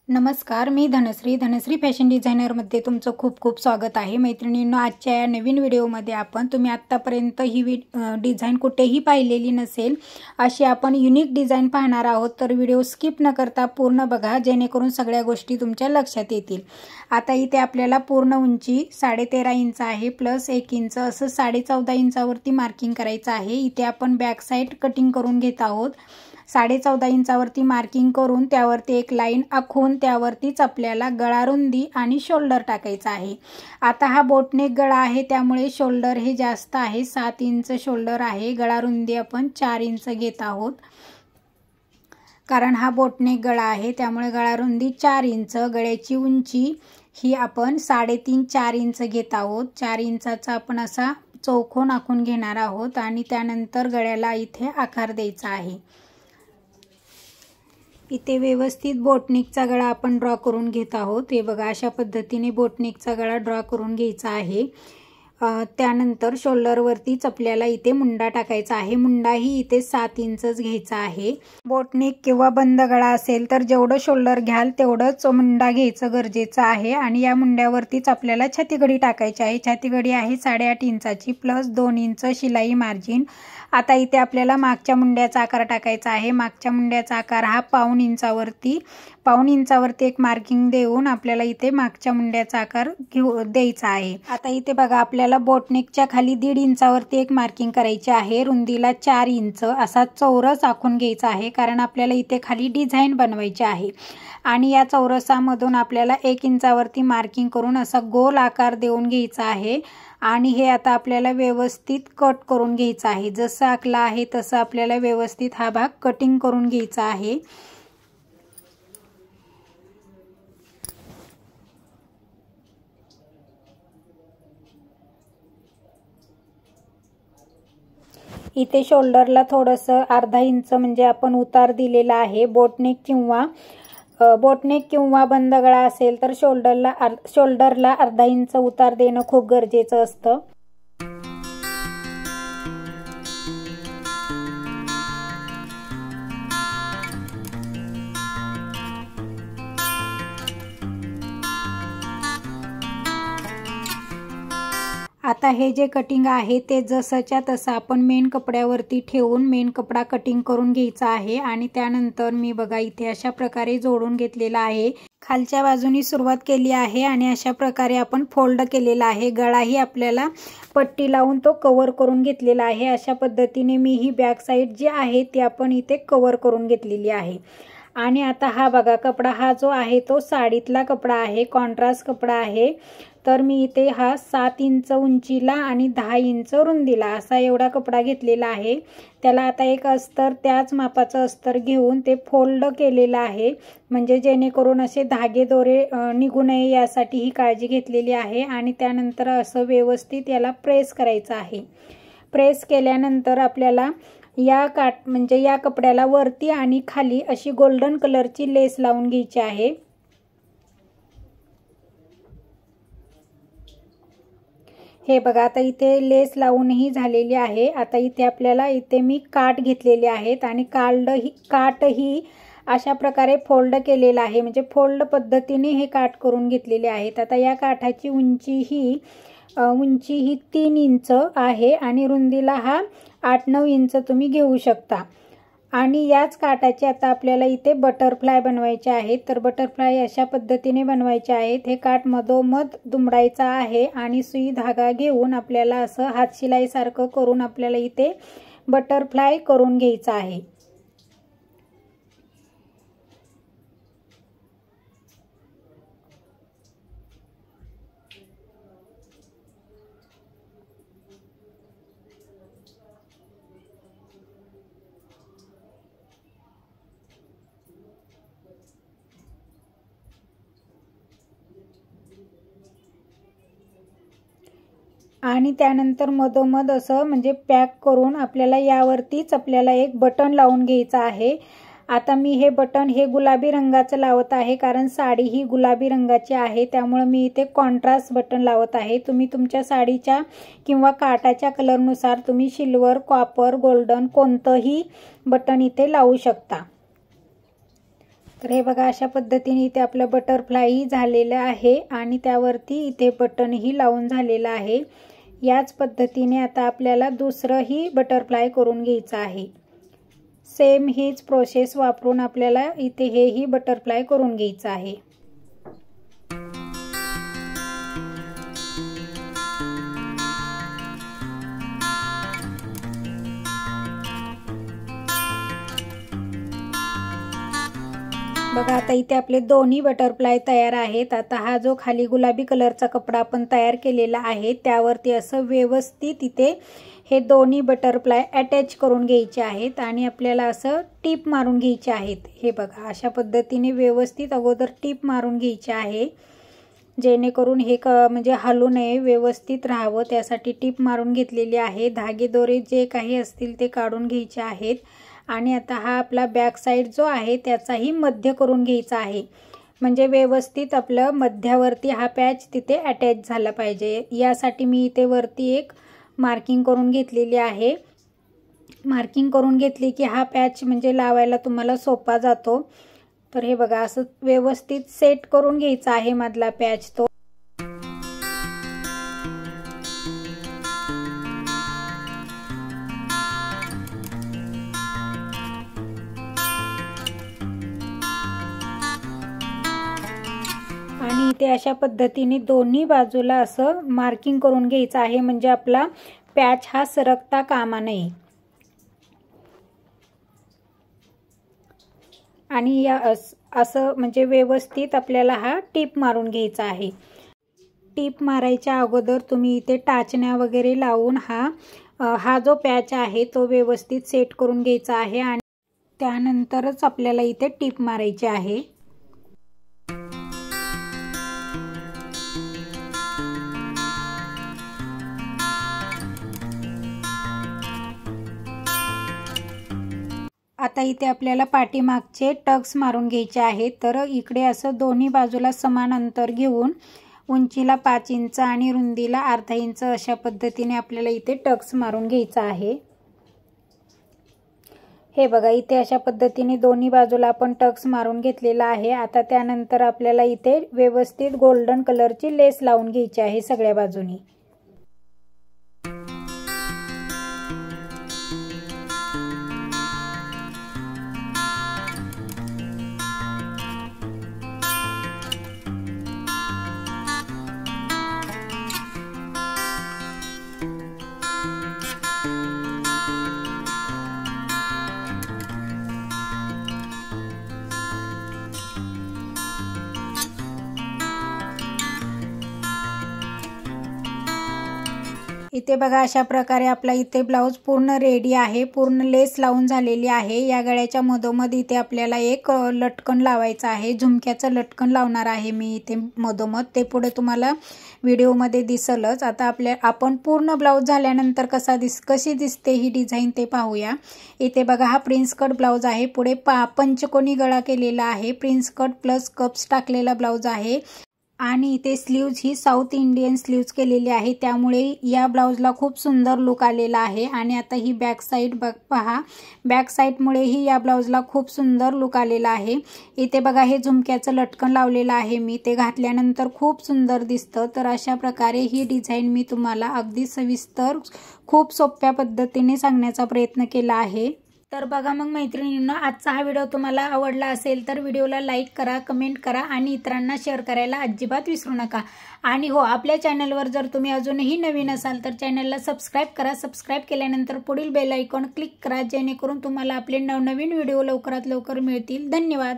नमस्कार, मी धनश्री फॅशन डिझायनरमध्ये तुमचं खूप खूप स्वागत आहे। मैत्रिणींनो, आजच्या या नवीन व्हिडिओमध्ये तुम्ही आत्तापर्यंत ही डिझाईन कुठेही पाहिलेली नसेल अशी आपण युनिक डिझाईन पाहणार आहोत। तर व्हिडिओ स्किप न करता पूर्ण बघा, जेणेकरून सगळ्या गोष्टी तुमच्या लक्षात येतील। आता इथे आपल्याला पूर्ण उंची 13.5 इंच आहे प्लस 1 इंच असं 14.5 इंचावरती मार्किंग करायचं आहे। इथे आपण बॅक साइड कटिंग करून घेत आहोत। 14.5 इंचावरती मार्किंग करून त्यावरती एक लाईन आखून त्यावरतीच आपल्याला गळा रुंदी आणि शोल्डर टाकायचा आहे। आता हा बोटनेक गळा आहे, त्यामुळे शोल्डर हे जास्त आहे, 7 इंच शोल्डर आहे। गळा रुंदी आपण 4 इंच घेत आहोत, कारण हा बोटनेक गळा आहे त्यामुळे गळा रुंदी 4 इंच। गळ्याची उंची ही आपण 3.5-4 इंच घेत आहोत। 4 इंचाचा आपण असा चौकोन आखून घेणार आहोत आणि त्यानंतर गळ्याला इथे आकार द्यायचा आहे। इथे व्यवस्थित बोटनेकचा गळा आपण ड्रॉ करून घेत आहोत। हे बघा, अशा पद्धतीने बोटनेकचा गळा ड्रॉ करून घ्यायचा आहे। त्यानंतर शोल्डरवरतीच आपल्याला इथे मुंडा टाकायचा आहे। मुंडाही इथे 7 इंचच घ्यायचा आहे। बोटनेक किंवा बंद गळा असेल तर जेवढं शोल्डर घ्याल तेवढंच मुंडा घ्यायचं गरजेचं आहे। आणि या मुंड्यावरतीच आपल्याला छातीगडी टाकायची आहे। छातीगडी आहे 8.5 इंचाची प्लस 2 इंच शिलाई मार्जिन। आता इथे आपल्याला मागच्या मुंड्याचा आकार टाकायचा आहे। मागच्या मुंड्याचा आकार हा पाऊण इंचावरती एक मार्किंग देऊन आपल्याला इथे मागच्या मुंड्याचा आकार द्यायचा आहे। आता इथे बघा, आपल्याला बोटनेकच्या खाली 1.5 इंचावरती एक मार्किंग करायची आहे। रुंदीला 4 इंच असा चौरस आखून घ्यायचा आहे, कारण आपल्याला इथे खाली डिझाईन बनवायची आहे। आणि या चौरसामधून आपल्याला 1 इंचावरती मार्किंग करून असा गोल आकार देऊन घ्यायचा आहे। आणि हे आता आपल्याला व्यवस्थित कट करून घ्यायचा आहे। जसं आखला आहे तसं आपल्याला व्यवस्थित हा भाग कटिंग करून घ्यायचा आहे। इथे शोल्डरला थोडंसं अर्धा इंच म्हणजे आपण उतार दिलेला आहे। बोटनेक किंवा बंद गळा असेल तर शोल्डरला अर्धा इंच उतार देणं खूप गरजेचं असतं। आता हे जे कटिंग आहे ते जसंच्या तसं आपण मेन कपड्यावरती ठेवून मेन कपडा कटिंग करून घ्यायचा आहे। आणि त्यानंतर मी बघा इथे अशा प्रकारे जोडून घेतलेला आहे। खालच्या बाजूनी सुरुवात केली आहे आणि अशा प्रकारे आपण फोल्ड केलेला आहे। गळाही आपल्याला पट्टी लावून तो कव्हर करून घेतलेला आहे। अशा पद्धतीने मी ही बॅक साइड जी आहे ती आपण इथे कव्हर करून घेतलेली आहे। आणि आता हा बघा, कपडा हा जो आहे तो साडीतला कपडा आहे, कॉन्ट्रास्ट कपडा आहे। तर मी इथे हा 7 इंच उंचीला आणि 10 इंच रुंदीला असा एवढा कपडा घेतलेला आहे। त्याला आता एक अस्तर, त्याच मापाचं अस्तर घेऊन ते फोल्ड केलेलं आहे, म्हणजे जेणेकरून असे धागे दोरे निघू नये यासाठी ही काळजी घेतलेली आहे। आणि त्यानंतर असं व्यवस्थित याला प्रेस करायचं आहे। प्रेस केल्यानंतर आपल्याला या कपड्याला वरती आणि खाली अशी गोल्डन कलरची लेस लावून घ्यायची आहे। हे बघा, आता इथे लेस लावूनही झालेली आहे। आता इथे आपल्याला मी काठ घेतलेले आहेत आणि काठही अशा प्रकारे फोल्ड केलेला आहे, म्हणजे फोल्ड पद्धतीने हे काठ करून घेतलेले आहेत। आता या काठाची उंची ही 3 इंच आहे आणि रुंदीला हा 8-9 इंच तुम्ही घेऊ शकता। आणि याच काठाचे आता आपल्याला इथे बटरफ्लाय बनवायचे आहेत। तर बटरफ्लाय अशा पद्धतीने बनवायचे आहेत। हे काठ मधोमध दुमडायचा आहे आणि सुई धागा घेऊन आपल्याला असं हातशिलाई सारखं करून आपल्याला इथे बटरफ्लाय करून घ्यायचा आहे। आणि त्यानंतर मधोमध असं म्हणजे पॅक करून आपल्याला यावरतीच आपल्याला एक बटन लावून घ्यायचं आहे। आता मी हे बटन गुलाबी रंगाचं लावत आहे, कारण साडी ही गुलाबी रंगाची आहे, त्यामुळे मी इथे कॉन्ट्रास्ट बटन लावत आहे। तुम्ही तुमच्या साडीच्या किंवा काठाच्या कलरनुसार तुम्ही सिल्वर, कॉपर, गोल्डन कोणतंही बटन इथे लावू शकता। तर हे बघा अशा पद्धतीने इथे आपलं बटरफ्लाय झालेलं आहे आणि त्यावरती इथे बटनही लावून झालेलं आहे। याच पद्धतीने आता आपल्याला दुसरंही बटरफ्लाय करून घ्यायचं आहे। सेम हीच प्रोसेस वापरून आपल्याला इथे हेही बटरफ्लाय करून घ्यायचं आहे। बघा आता इथे आपले दोन्ही बटरफ्लाय तयार आहेत। आता हा जो खाली गुलाबी कलरचा कपडा आपण तयार केलेला आहे त्यावरती असं व्यवस्थित इथे हे दोन्ही बटरफ्लाय अटॅच करून घ्यायचे आहेत आणि आपल्याला असं टीप मारून घ्यायचे आहेत। हे बघा अशा पद्धतीने व्यवस्थित अगोदर टीप मारून घ्यायचे आहे, जेणेकरून हे म्हणजे हलू नये, व्यवस्थित राहावं त्यासाठी टीप मारून घेतलेली आहे। धागे दोरे जे काही असतील ते काढून घ्यायचे आहेत आणि आता हा आपला बॅक साइड जो आहे त्याचाही मध्य करून घ्यायचा आहे, म्हणजे व्यवस्थित आपलं मध्यावरती हा पॅच तिथे अटॅच झाला पाहिजे। यासाठी मी इथे वरती एक मार्किंग करून घेतलेली आहे। मार्किंग करून घेतली की हा पॅच म्हणजे लावायला तुम्हाला सोपा जातो। तर हे बघा असं व्यवस्थित सेट करून घ्यायचा आहे मधला पॅच तो। आणि इथे अशा पद्धतीने दोन्ही बाजूला असं मार्किंग करून घ्यायचं आहे, म्हणजे आपला पॅच हा सरकता कामा नये। आणि या असं म्हणजे व्यवस्थित आपल्याला हा टीप मारून घ्यायचा आहे। टीप मारायच्या अगोदर तुम्ही इथे टाचण्या वगैरे लावून हा जो पॅच आहे तो व्यवस्थित सेट करून घ्यायचा आहे आणि त्यानंतरच आपल्याला इथे टीप मारायची आहे। आता इथे आपल्याला पाठीमागचे टक्स मारून घ्यायचे आहेत। तर इकडे असं दोन्ही बाजूला समान अंतर घेऊन उंचीला 5 इंच आणि रुंदीला अर्धा इंच अशा पद्धतीने आपल्याला इथे टक्स मारून घ्यायचा आहे। हे बघा इथे अशा पद्धतीने दोन्ही बाजूला आपण टक्स मारून घेतलेला आहे। आता त्यानंतर आपल्याला इथे व्यवस्थित गोल्डन कलरची लेस लावून घ्यायची आहे सगळ्या बाजूनी। इथे बघा अशा प्रकारे आपला इथे ब्लाउज पूर्ण रेडी आहे, पूर्ण लेस लावून झालेली आहे। या गळ्याच्या मधोमध इथे आपल्याला एक लटकन लावायचं आहे, झुमक्याचं लटकन लावणार आहे मी इथे मधोमध, ते पुढे तुम्हाला व्हिडिओमध्ये दिसलच। आता आपण पूर्ण ब्लाउज झाल्यानंतर कशी दिसते ही डिझाईन ते पाहूया। इथे बघा हा प्रिन्स कट ब्लाउज आहे, पुढे पंचकोनी गळा केलेला आहे, प्रिन्स कट प्लस कप्स टाकलेला ब्लाउज आहे आणि इथे स्लीव्ज ही साऊथ इंडियन स्लीव्ज केलेली आहे, त्यामुळे या ब्लाउजला खूप सुंदर लुक आलेला आहे। आणि आता ही बॅक साइड पहा, बॅक साइडमुळे ही या ब्लाउजला खूप सुंदर लुक आलेला आहे। इथे बघा हे झुमक्याचं लटकन लावलेलं आहे मी, ते घातल्यानंतर खूप सुंदर दिसतं। तर अशा प्रकारे ही डिझाईन मी तुम्हाला अगदी सविस्तर खूप सोप्या पद्धतीने सांगण्याचा प्रयत्न केला आहे। तर बघा मग मैत्रिणींनो, आजचा हा व्हिडिओ तुम्हाला आवडला असेल तर व्हिडिओला लाईक करा, कमेंट करा आणि इतरांना शेअर करायला अजिबात विसरू नका। आणि हो, आपल्या चॅनलवर जर तुम्ही अजूनही नवीन असाल तर चॅनलला सबस्क्राईब करा। सबस्क्राईब केल्यानंतर पुढील बेल आयकॉन क्लिक करा, जेणेकरून तुम्हाला आपले नवनवीन व्हिडिओ लवकरात लवकर मिळतील। धन्यवाद।